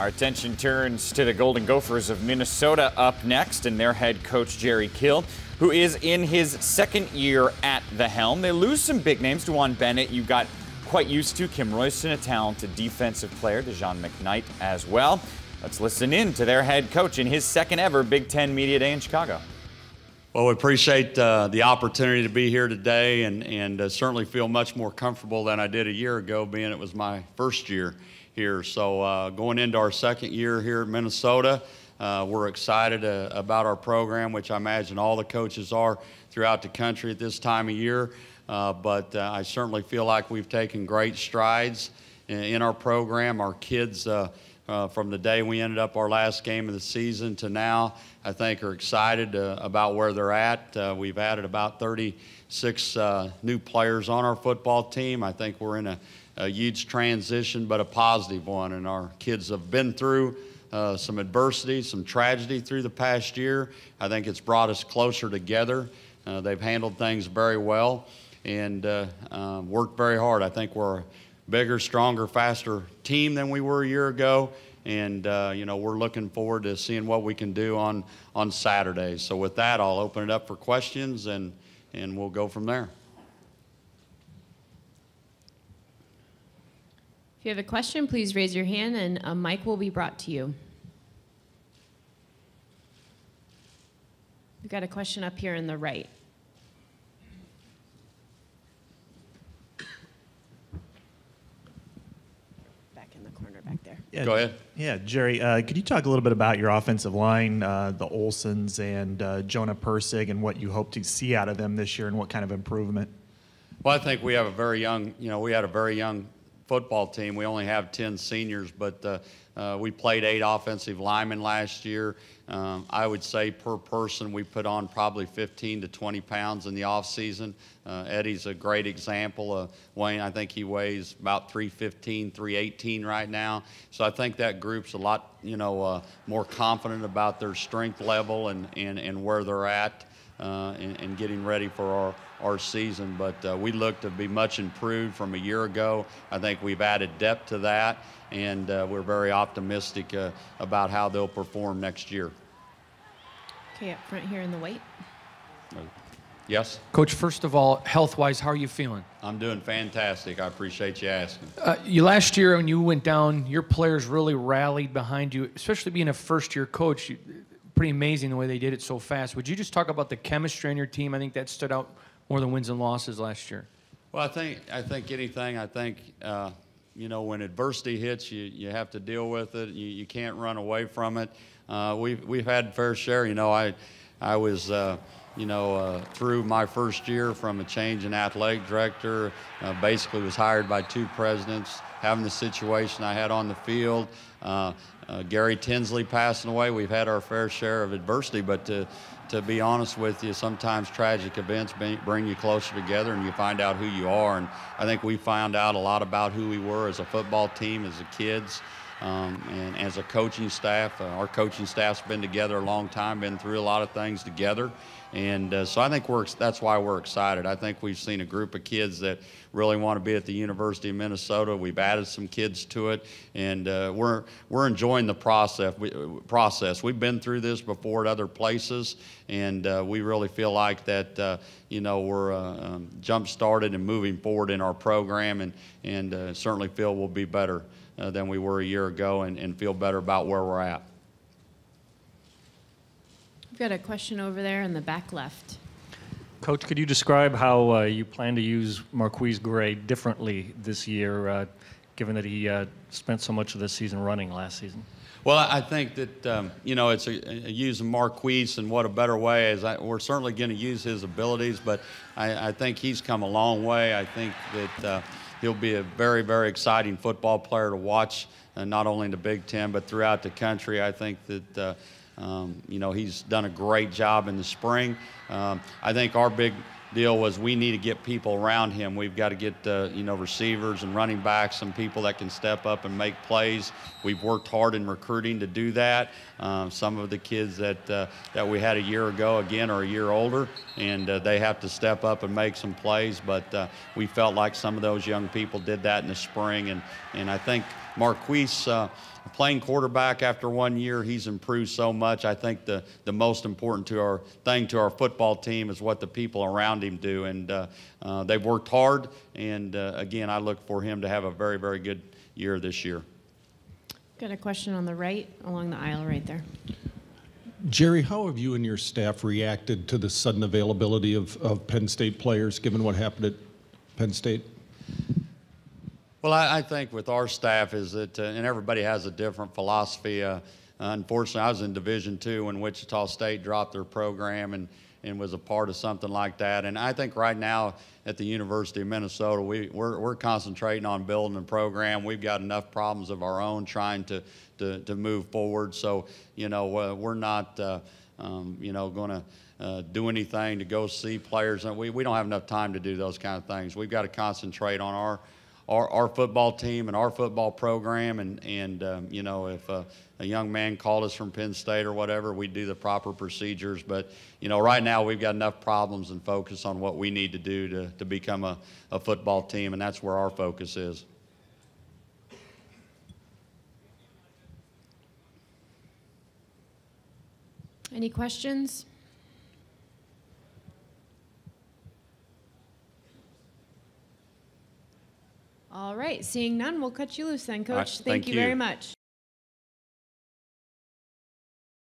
Our attention turns to the Golden Gophers of Minnesota up next, and their head coach Jerry Kill, who is in his second year at the helm. They lose some big names. DeJuan Bennett, you got quite used to. Kim Royston, a talented defensive player. DeJon McKnight as well. Let's listen in to their head coach in his second ever Big Ten Media Day in Chicago. Well, we appreciate the opportunity to be here today and certainly feel much more comfortable than I did a year ago, being it was my first year here. So going into our second year here in Minnesota, we're excited about our program, which I imagine all the coaches are throughout the country at this time of year. But I certainly feel like we've taken great strides in our program. Our kids, from the day we ended up our last game of the season to now, I think are excited about where they're at. We've added about 36 new players on our football team. I think we're in a huge transition, but a positive one. And our kids have been through some adversity, some tragedy through the past year. I think it's brought us closer together. They've handled things very well and worked very hard. I think we're a bigger, stronger, faster team than we were a year ago. And, you know, we're looking forward to seeing what we can do on Saturday. So with that, I'll open it up for questions, and we'll go from there. If you have a question, please raise your hand, and a mic will be brought to you. We've got a question up here in the right. Back there. Yeah, Go ahead. Yeah, Jerry, could you talk a little bit about your offensive line, the Olsons and Jonah Persig, and what you hope to see out of them this year and what kind of improvement? Well, I think we have a very young, we had a very young football team. We only have 10 seniors, but we played 8 offensive linemen last year. I would say per person we put on probably 15 to 20 pounds in the off season. Eddie's a great example. Wayne, I think he weighs about 315, 318 right now. So I think that group's a lot, more confident about their strength level and where they're at and getting ready for our season. But we look to be much improved from a year ago. I think we've added depth to that, and we're very optimistic about how they'll perform next year. Okay, up front here in the white. Yes? Coach, first of all, health-wise, how are you feeling? I'm doing fantastic. I appreciate you asking. Last year when you went down, your players really rallied behind you, especially being a first-year coach. Pretty amazing the way they did it so fast. Would you just talk about the chemistry on your team? I think that stood out more than wins and losses last year. Well, I think anything. I think when adversity hits, you have to deal with it. You can't run away from it. We've had fair share. I was through my first year from a change in athletic director. Basically was hired by 2 presidents. Having the situation I had on the field. Gary Tinsley passing away. We've had our fair share of adversity, but to be honest with you, sometimes tragic events bring you closer together and you find out who you are. And I think we found out a lot about who we were as a football team, as the kids, and as a coaching staff. Our coaching staff's been together a long time, been through a lot of things together. And so I think that's why we're excited. I think we've seen a group of kids that really want to be at the University of Minnesota. We've added some kids to it, and we're enjoying the process. We've been through this before at other places, and we really feel like that we're jump-started and moving forward in our program, and certainly feel we'll be better than we were a year ago and feel better about where we're at. We've got a question over there in the back left. Coach, could you describe how you plan to use Marquise Gray differently this year, given that he spent so much of the season running last season? Well, I think that, it's using Marquise, and what a better way is we're certainly going to use his abilities, but I think he's come a long way. I think that he'll be a very, very exciting football player to watch, not only in the Big Ten, but throughout the country. I think that he's done a great job in the spring. I think our big deal was we need to get people around him. We've got to get receivers and running backs, some people that can step up and make plays. We've worked hard in recruiting to do that. Some of the kids that we had a year ago, again, are a year older, and they have to step up and make some plays. But we felt like some of those young people did that in the spring, and I think Marquise, playing quarterback after 1 year, he's improved so much. I think the most important thing to our football team is what the people around him do. And they've worked hard. And again, I look for him to have a very, very good year this year. Got a question on the right, along the aisle right there. Jerry, how have you and your staff reacted to the sudden availability of Penn State players, given what happened at Penn State? Well, I think with our staff is that, and everybody has a different philosophy. Unfortunately, I was in Division II when Wichita State dropped their program and was a part of something like that. And I think right now at the University of Minnesota, we're concentrating on building a program. We've got enough problems of our own trying to move forward. So, you know, we're not, you know, going to do anything to go see players. And we don't have enough time to do those kind of things. We've got to concentrate on our football team and our football program, and you know, if a young man called us from Penn State or whatever, we'd do the proper procedures. But you know, right now we've got enough problems and focus on what we need to do to become a football team, and that's where our focus is. Any questions? All right, seeing none, we'll cut you loose then, Coach. All right, Thank you very much.